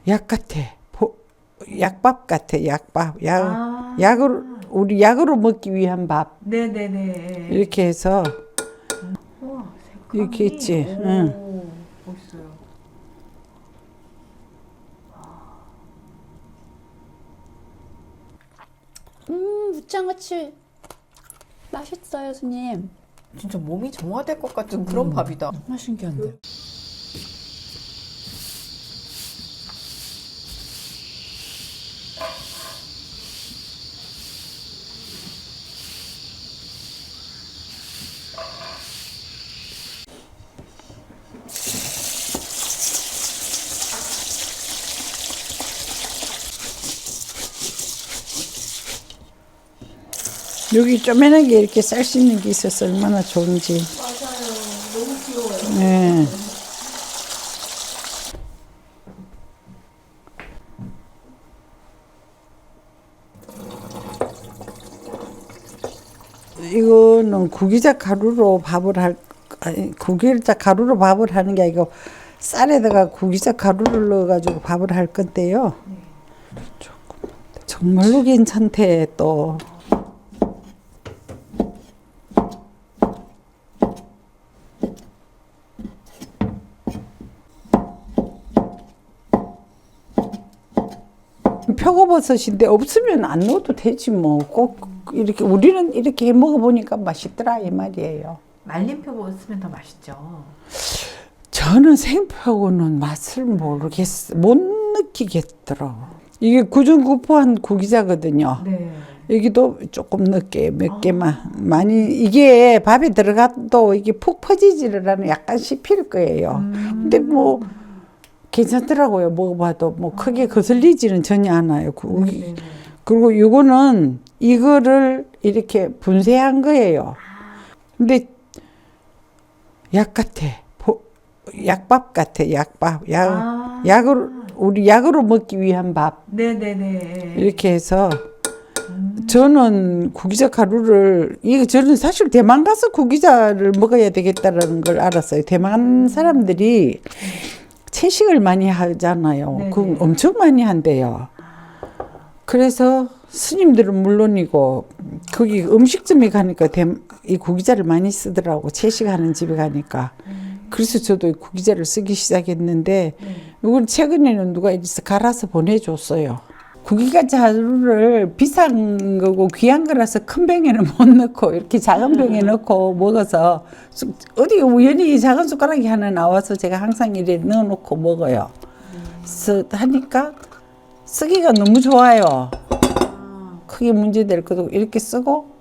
약 같아. 약밥 같아. 약밥. 약으로 우리 약으로 먹기 위한 밥. 네네네. 이렇게 해서 우와, 이렇게 색감이. 있지. 오, 응. 멋있어요. 무장어치 맛있어요, 스님. 진짜 몸이 정화될 것 같은 그런 밥이다. 정말 신기한데. 여기 쪼매나게 이렇게 쌀 수 있는 게 있어서 얼마나 좋은지. 맞아요. 너무 귀여워요. 네. 이거는 구기자 가루로 밥을 구기자 가루로 밥을 하는 게 아니고 쌀에다가 구기자 가루를 넣어가지고 밥을 할 건데요. 조금 정말로 괜찮대 또. 표고버섯인데 없으면 안 넣어도 되지 뭐. 꼭 이렇게 우리는 이렇게 해 먹어보니까 맛있더라 이 말이에요. 말린 표고 쓰면 더 맛있죠. 저는 생표고는 맛을 모르겠어. 못 느끼겠더라. 이게 구중구포한 구기자거든요. 네. 여기도 조금 넣게 몇 개만 많이 이게 밥에 들어가도 이게 푹 퍼지지를 않아 약간 씹힐 거예요. 근데 뭐 괜찮더라고요. 먹어봐도 뭐 크게 거슬리지는 전혀 않아요. 네네네. 그리고 이거는 이거를 이렇게 분쇄한 거예요. 근데 약 같아. 약밥 같아. 약밥. 약으로 우리 약으로 먹기 위한 밥. 네네네. 이렇게 해서 저는 구기자 가루를 이거 저는 사실 대만 가서 구기자를 먹어야 되겠다라는 걸 알았어요. 대만 사람들이 채식을 많이 하잖아요. 네네. 그 엄청 많이 한대요. 그래서 스님들은 물론이고 거기 음식점에 가니까 이 구기자를 많이 쓰더라고. 채식하는 집에 가니까. 그래서 저도 이 구기자를 쓰기 시작했는데 이걸 최근에는 누가 이래서 갈아서 보내줬어요. 구기자를 비싼 거고 귀한 거라서 큰 병에는 못 넣고 이렇게 작은 병에 넣고 먹어서 어디 우연히 작은 숟가락이 하나 나와서 제가 항상 이렇게 넣어놓고 먹어요. 그래서 하니까 쓰기가 너무 좋아요. 크게 문제될 것도 이렇게 쓰고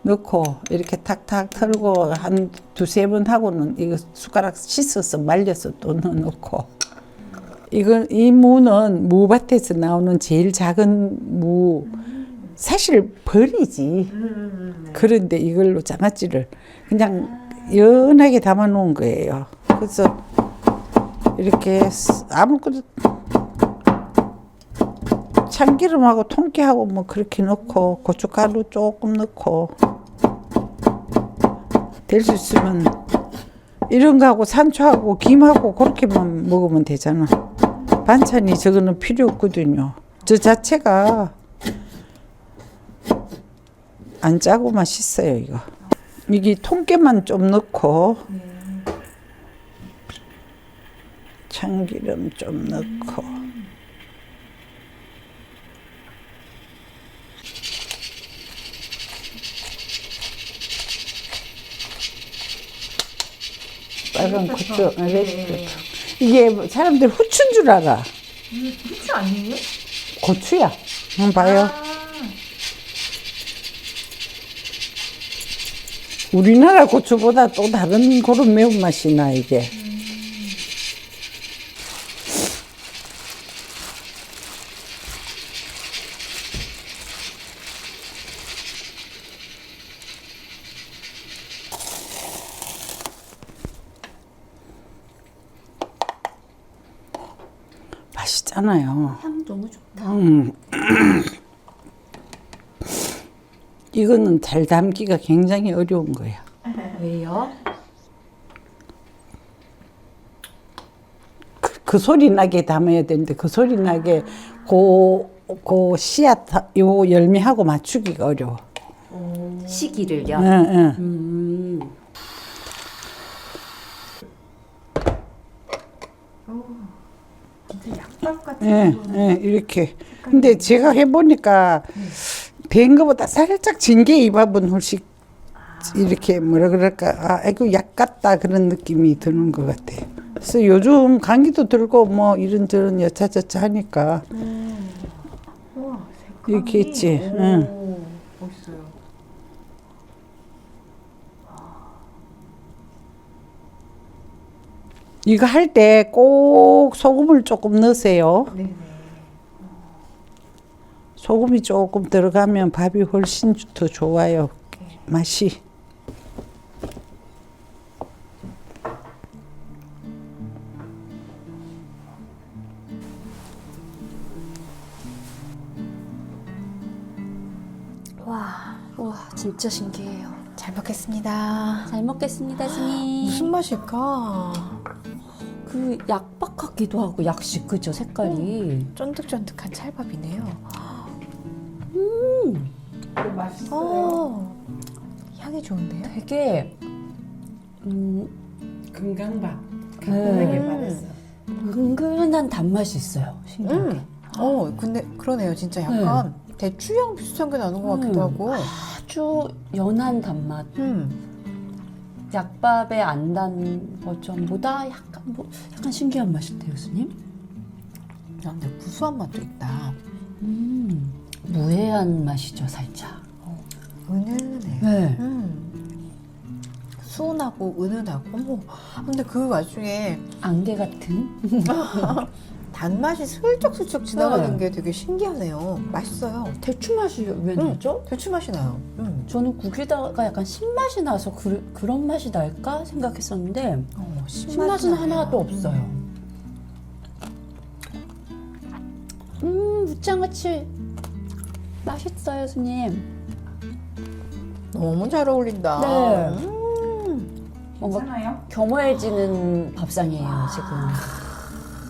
넣고 이렇게 탁탁 털고 한 두세 번 하고는 이거 숟가락 씻어서 말려서 또 넣어놓고 이 무는 무밭에서 나오는 제일 작은 무 사실 벌이지. 그런데 이걸로 장아찌를 그냥 연하게 담아 놓은 거예요. 그래서 이렇게 아무것도 참기름하고 통깨하고 뭐 그렇게 넣고 고춧가루 조금 넣고 될 수 있으면 이런 거하고 산초하고 김하고 그렇게만 먹으면 되잖아. 반찬이 저거는 필요 없거든요. 저 자체가 안 짜고 맛있어요 이거. 이게 통깨만 좀 넣고 참기름 좀 넣고 빨간 고추, 레시피. 이게 사람들 후추인 줄 알아. 후추 아니에요? 고추야. 한번 봐요. 우리나라 고추보다 또 다른 그런 매운맛이 나 이게. 맛있잖아요. 향 너무 좋다. 이거는 잘 담기가 굉장히 어려운 거야. 왜요? 그 소리 나게 담아야 되는데 그 소리 나게 그 씨앗 요 열매하고 맞추기가 어려워. 시기를요. 응. 진짜 약밥 같은 예, 이렇게. 근데 제가 해보니까 된 거보다 살짝 진 게 이 밥은 훨씬 이렇게 뭐라 그럴까, 아이고 약 같다 그런 느낌이 드는 것 같아요. 그래서 요즘 감기도 들고 뭐 이런저런 여차저차 하니까 우와, 색감이. 이렇게 있지. 응. 오, 멋있어요. 이거 할 때 꼭 소금을 조금 넣으세요. 네네. 소금이 조금 들어가면 밥이 훨씬 더 좋아요. 맛이. 와, 진짜 신기해요. 잘 먹겠습니다. 잘 먹겠습니다, 스님. 무슨 맛일까? 그 약밥 같기도 하고 약식 그죠 색깔이. 쫀득쫀득한 찰밥이네요. 맛있어요. 향이 좋은데요? 되게 건강밥. 간단하게 말했어. 은근한 단맛이 있어요. 신기하게. 근데 그러네요. 진짜 약간 대추향 비슷한 게 나는 것 같기도 하고. 아주 연한 단맛. 약밥의 안 단 버전보다 약간 신기한 맛인데요, 스님. 근데 구수한 맛도 있다. 무해한 맛이죠, 살짝. 은은해. 네. 수은하고 은은하고. 어머, 근데 그 와중에 안개 같은. 단맛이 슬쩍슬쩍 지나가는 네. 게 되게 신기하네요. 맛있어요. 대추 맛이 왜 나죠? 대추 맛이 나요. 저는 국에다가 약간 신맛이 나서 그런 맛이 날까 생각했었는데 신맛은 하나도 없어요. 무장아찌 맛있어요, 스님. 너무 잘 어울린다. 네. 뭔가 겸허해지는 밥상이에요, 지금.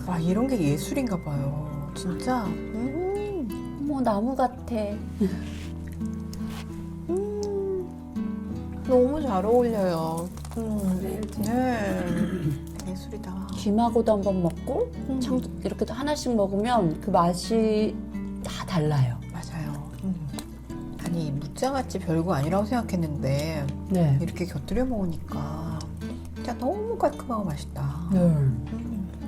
와, 이런 게 예술인가 봐요. 진짜. 뭐 나무 같아. 너무 잘 어울려요. 네. 예술이다. 김하고도 한번 먹고 이렇게 하나씩 먹으면 그 맛이 다 달라요. 맞아요. 아니, 무장아찌 별거 아니라고 생각했는데 네. 이렇게 곁들여 먹으니까 진짜 너무 깔끔하고 맛있다.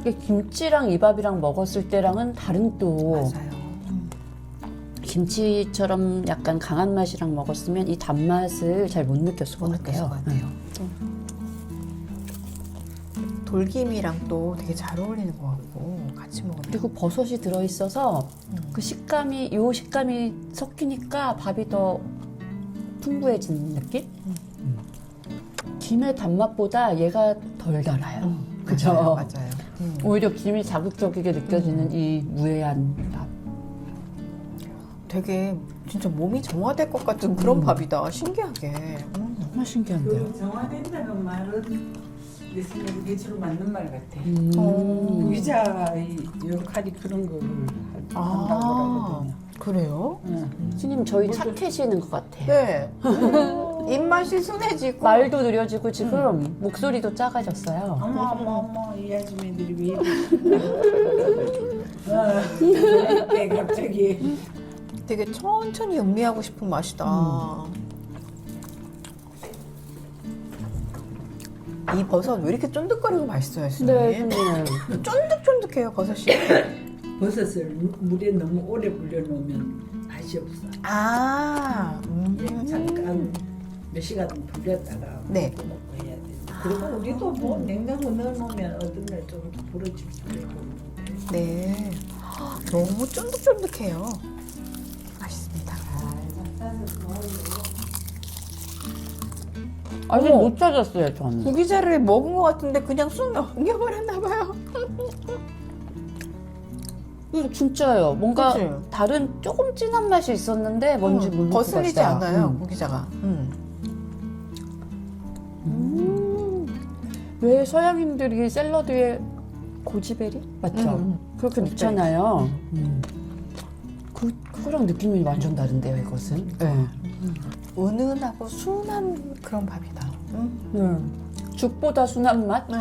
이게 김치랑 이 밥이랑 먹었을 때랑은 다른 또 맞아요. 김치처럼 약간 강한 맛이랑 먹었으면 이 단맛을 잘 못 느꼈을 것 못 느꼈을 같아요. 것 같아요. 돌김이랑 또 되게 잘 어울리는 것 같고 같이 먹으면. 그리고 버섯이 들어있어서 그 식감이 섞이니까 밥이 더 풍부해지는 느낌? 김의 단맛보다 얘가 덜 달아요. 그죠? 맞아요. 오히려 김이 자극적이게 느껴지는 이 무해한 밥. 되게 진짜 몸이 정화될 것 같은 그런 밥이다. 신기하게. 정말 신기한데요. 정화된다는 말은 내 생각에 대체로 맞는 말 같아. 의자의 역할이 그런 걸 한다고 그러거든요. 그래요? 스님 저희 착해지는 것 같아요. 네. 입맛이 순해지고. 말도 느려지고 지금 목소리도 작아졌어요. 어머 이 아줌마들이 왜 이래 갑자기. 되게 천천히 음미하고 싶은 맛이다. 이 버섯 왜 이렇게 쫀득거리고 맛있어요, 스님? 네, 쫀득쫀득해요, 버섯이. 버섯을 물에 너무 오래 불려놓으면 맛이 없어. 아, 잠깐 몇 시간 불렸다가 네. 또 먹고 해야 돼. 그리고 우리도 뭐 냉장고 넣어놓으면 어떤 날 좀 부러질 수도 있고. 네. 너무 쫀득쫀득해요. 맛있습니다. 아직 어머. 못 찾았어요, 저는. 고기자를 먹은 것 같은데 그냥 쑥 넘겨버렸나 봐요. 진짜요. 뭔가 그치? 다른 조금 진한 맛이 있었는데 뭔지 모르겠어요. 거슬리지 않아요, 고기자가. 왜 서양인들이 샐러드에 고지베리? 맞죠? 그렇게 넣잖아요. 그거랑 느낌이 완전 다른데요, 이것은. 네. 은은하고 순한 그런 밥이다. 죽보다 순한 맛? 네.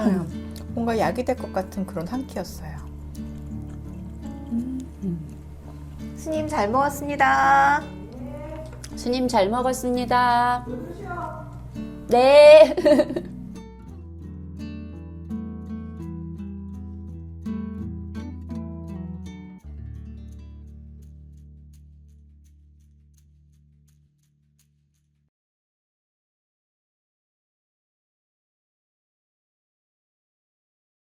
뭔가 약이 될 것 같은 그런 한 끼였어요. 스님 잘 먹었습니다. 스님 잘 먹었습니다. 네.